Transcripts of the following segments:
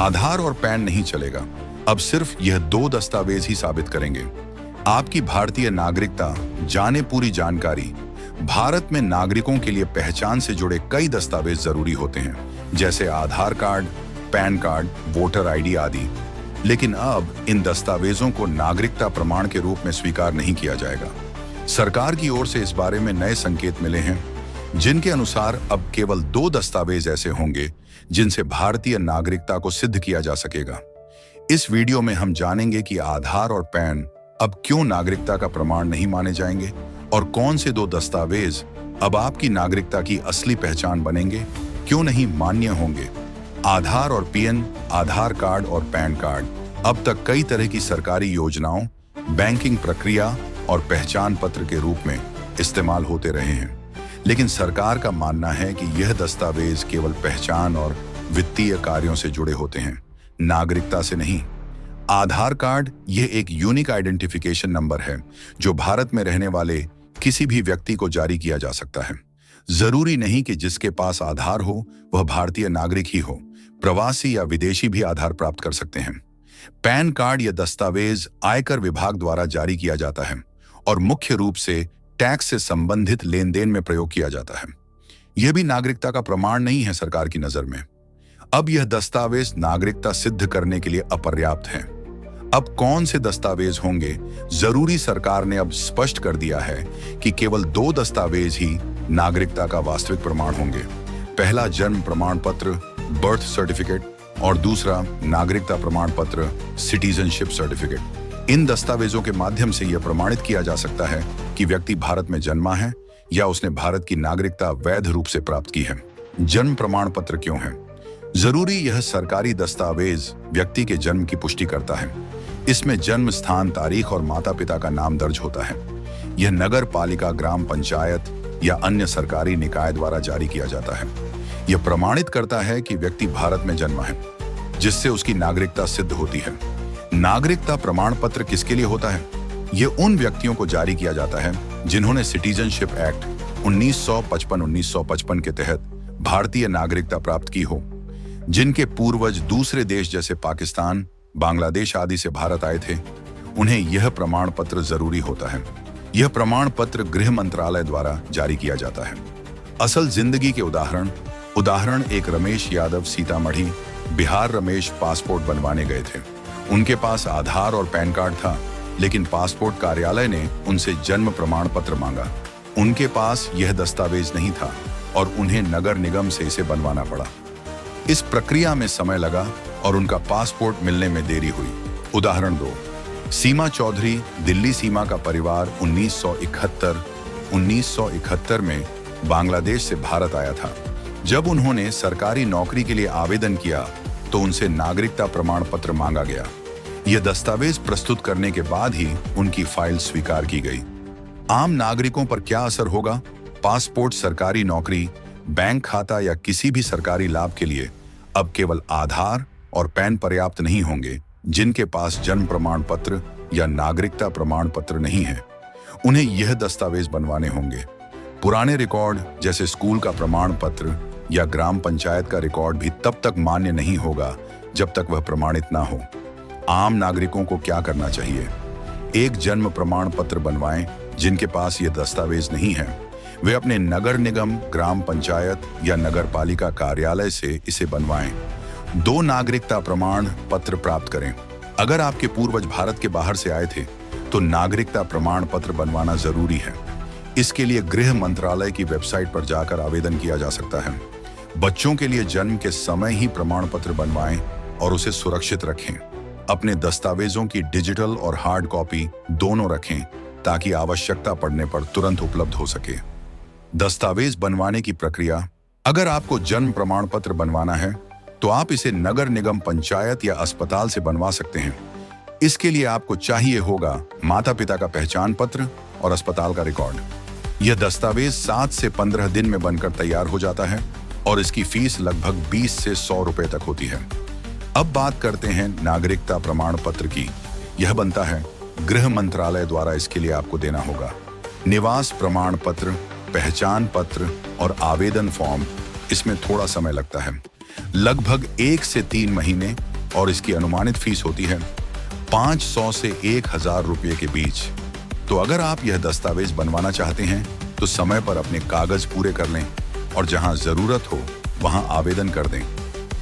आधार और पैन नहीं चलेगा। अब सिर्फ यह दो दस्तावेज ही साबित करेंगे आपकी भारतीय नागरिकता। जाने पूरी जानकारी। भारत में नागरिकों के लिए पहचान से जुड़े कई दस्तावेज जरूरी होते हैं, जैसे Aadhaar card, PAN card, voter ID आदि। लेकिन अब इन दस्तावेजों को नागरिकता प्रमाण के रूप में स्वीकार नहीं किया जाएगा। सरकार की ओर से इस बारे में नए संकेत मिले हैं, जिनके अनुसार अब केवल दो दस्तावेज ऐसे होंगे जिनसे भारतीय नागरिकता को सिद्ध किया जा सकेगा। इस वीडियो में हम जानेंगे कि आधार और पैन अब क्यों नागरिकता का प्रमाण नहीं माने जाएंगे और कौन से दो दस्तावेज अब आपकी नागरिकता की असली पहचान बनेंगे, क्यों नहीं मान्य होंगे। आधार और पीएन, आधार कार्ड और पैन कार्ड अब तक कई तरह की सरकारी योजनाओं, बैंकिंग प्रक्रिया और पहचान पत्र के रूप में इस्तेमाल होते रहे हैं। लेकिन सरकार का मानना है कि यह दस्तावेज केवल पहचान और वित्तीय कार्यों से जुड़े होते हैं, नागरिकता से नहीं। आधार कार्ड यह एक यूनिक आइडेंटिफिकेशन नंबर है जो भारत में रहने वाले किसी भी व्यक्ति को जारी किया जा सकता है। जरूरी नहीं कि जिसके पास आधार हो वह भारतीय नागरिक ही हो, प्रवासी या विदेशी भी आधार प्राप्त कर सकते हैं। पैन कार्ड यह दस्तावेज आयकर विभाग द्वारा जारी किया जाता है और मुख्य रूप से टैक्स से संबंधित लेन देन में प्रयोग किया जाता है। यह भी नागरिकता का प्रमाण नहीं है सरकार की नजर में। अब यह दस्तावेज नागरिकता सिद्ध करने के लिए अपर्याप्त है। अब कौन से दस्तावेज होंगे? जरूरी सरकार ने अब स्पष्ट कर दिया है कि केवल दो दस्तावेज ही नागरिकता का वास्तविक प्रमाण होंगे। पहला जन्म प्रमाण पत्र, बर्थ सर्टिफिकेट, और दूसरा नागरिकता प्रमाण पत्र, सिटीजनशिप सर्टिफिकेट। इन दस्तावेजों के माध्यम से यह प्रमाणित किया जा सकता है कि व्यक्ति भारत में जन्मा है या उसने भारत की नागरिकता वैध रूप से प्राप्त की है। जन्म प्रमाण पत्र क्यों है जरूरी? यह सरकारी दस्तावेज व्यक्ति के जन्म की पुष्टि करता है। इसमें जन्म स्थान, तारीख और माता पिता का नाम दर्ज होता है। यह नगर पालिका, ग्राम पंचायत या अन्य सरकारी निकाय द्वारा जारी किया जाता है। यह प्रमाणित करता है कि व्यक्ति भारत में जन्मा है, जिससे उसकी नागरिकता सिद्ध होती है। नागरिकता प्रमाण पत्र किसके लिए होता है? यह उन व्यक्तियों को जारी किया जाता है जिन्होंने सिटीजनशिप एक्ट 1955 के तहत भारतीय नागरिकता प्राप्त की हो, जिनके पूर्वज दूसरे देश जैसे पाकिस्तान, बांग्लादेश आदि से भारत आए थे। उन्हें यह प्रमाण पत्र जरूरी होता है। यह प्रमाण पत्र गृह मंत्रालय द्वारा जारी किया जाता है। असल जिंदगी के उदाहरण एक रमेश यादव, सीतामढ़ी, बिहार। रमेश पासपोर्ट बनवाने गए थे। उनके पास आधार और पैन कार्ड था, लेकिन पासपोर्ट कार्यालय ने उनसे जन्म प्रमाण पत्र मांगा। उनके पास यह दस्तावेज नहीं था और उन्हें नगर निगम से इसे बनवाना पड़ा। इस प्रक्रिया में समय लगा और उनका पासपोर्ट मिलने में देरी हुई। उदाहरण 2, सीमा चौधरी, दिल्ली। सीमा का परिवार 1971 में बांग्लादेश से भारत आया था। जब उन्होंने सरकारी नौकरी के लिए आवेदन किया तो उनसे नागरिकता प्रमाण पत्र मांगा गया। यह दस्तावेज प्रस्तुत करने के बाद ही उनकी फाइल स्वीकार की गई। आम नागरिकों पर क्या असर होगा? पासपोर्ट, सरकारी नौकरी, बैंक खाता या किसी भी सरकारी लाभ के लिए अब केवल आधार और पैन पर्याप्त नहीं होंगे। जिनके पास जन्म प्रमाण पत्र या नागरिकता प्रमाण पत्र नहीं है, उन्हें यह दस्तावेज बनवाने होंगे। पुराने रिकॉर्ड जैसे स्कूल का प्रमाण पत्र या ग्राम पंचायत का रिकॉर्ड भी तब तक मान्य नहीं होगा जब तक वह प्रमाणित ना हो। आम नागरिकों को क्या करना चाहिए? एक जन्म प्रमाण पत्र बनवाएं। जिनके पास यह दस्तावेज नहीं है, वे अपने नगर निगम, ग्राम पंचायत या नगर पालिका कार्यालय से इसे बनवाएं। 2 नागरिकता प्रमाण पत्र प्राप्त करें। अगर आपके पूर्वज भारत के बाहर से आए थे तो नागरिकता प्रमाण पत्र बनवाना जरूरी है। इसके लिए गृह मंत्रालय की वेबसाइट पर जाकर आवेदन किया जा सकता है। बच्चों के लिए जन्म के समय ही प्रमाण पत्र बनवाएं और उसे सुरक्षित रखें। अपने दस्तावेजों की डिजिटल और हार्ड कॉपी दोनों रखें ताकि आवश्यकता पड़ने पर तुरंत उपलब्ध हो सके। दस्तावेज बनवाने की प्रक्रिया। अगर आपको जन्म प्रमाण पत्र बनवाना है तो आप इसे नगर निगम, पंचायत या अस्पताल से बनवा सकते हैं। इसके लिए आपको चाहिए होगा माता पिता का पहचान पत्र और अस्पताल का रिकॉर्ड। यह दस्तावेज 7 से 15 दिन में बनकर तैयार हो जाता है और इसकी फीस लगभग 20 से 100 रुपए तक होती है। अब बात करते हैं नागरिकता प्रमाण पत्र की। यह बनता है गृह मंत्रालय द्वारा। इसके लिए आपको देना होगा निवास प्रमाण पत्र, पहचान पत्र और आवेदन फॉर्म। इसमें थोड़ा समय लगता है, लगभग 1 से 3 महीने। और इसकी अनुमानित फीस होती है 500 से 1000 रुपये के बीच। तो अगर आप यह दस्तावेज बनवाना चाहते हैं तो समय पर अपने कागज पूरे कर लें और जहां जरूरत हो वहां आवेदन कर दें।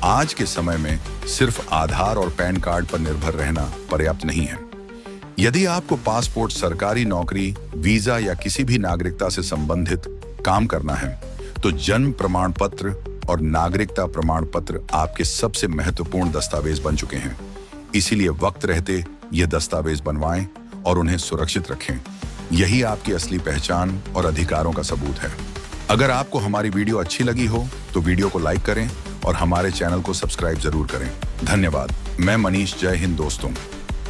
आज के समय में सिर्फ आधार और पैन कार्ड पर निर्भर रहना पर्याप्त नहीं है। यदि आपको पासपोर्ट, सरकारी नौकरी, वीजा या किसी भी नागरिकता से संबंधित काम करना है तो जन्म प्रमाण पत्र और नागरिकता प्रमाण पत्र आपके सबसे महत्वपूर्ण दस्तावेज बन चुके हैं। इसीलिए वक्त रहते ये दस्तावेज बनवाएं और उन्हें सुरक्षित रखें। यही आपकी असली पहचान और अधिकारों का सबूत है। अगर आपको हमारी वीडियो अच्छी लगी हो तो वीडियो को लाइक करें और हमारे चैनल को सब्सक्राइब जरूर करें। धन्यवाद। मैं मनीष। जय हिंद दोस्तों।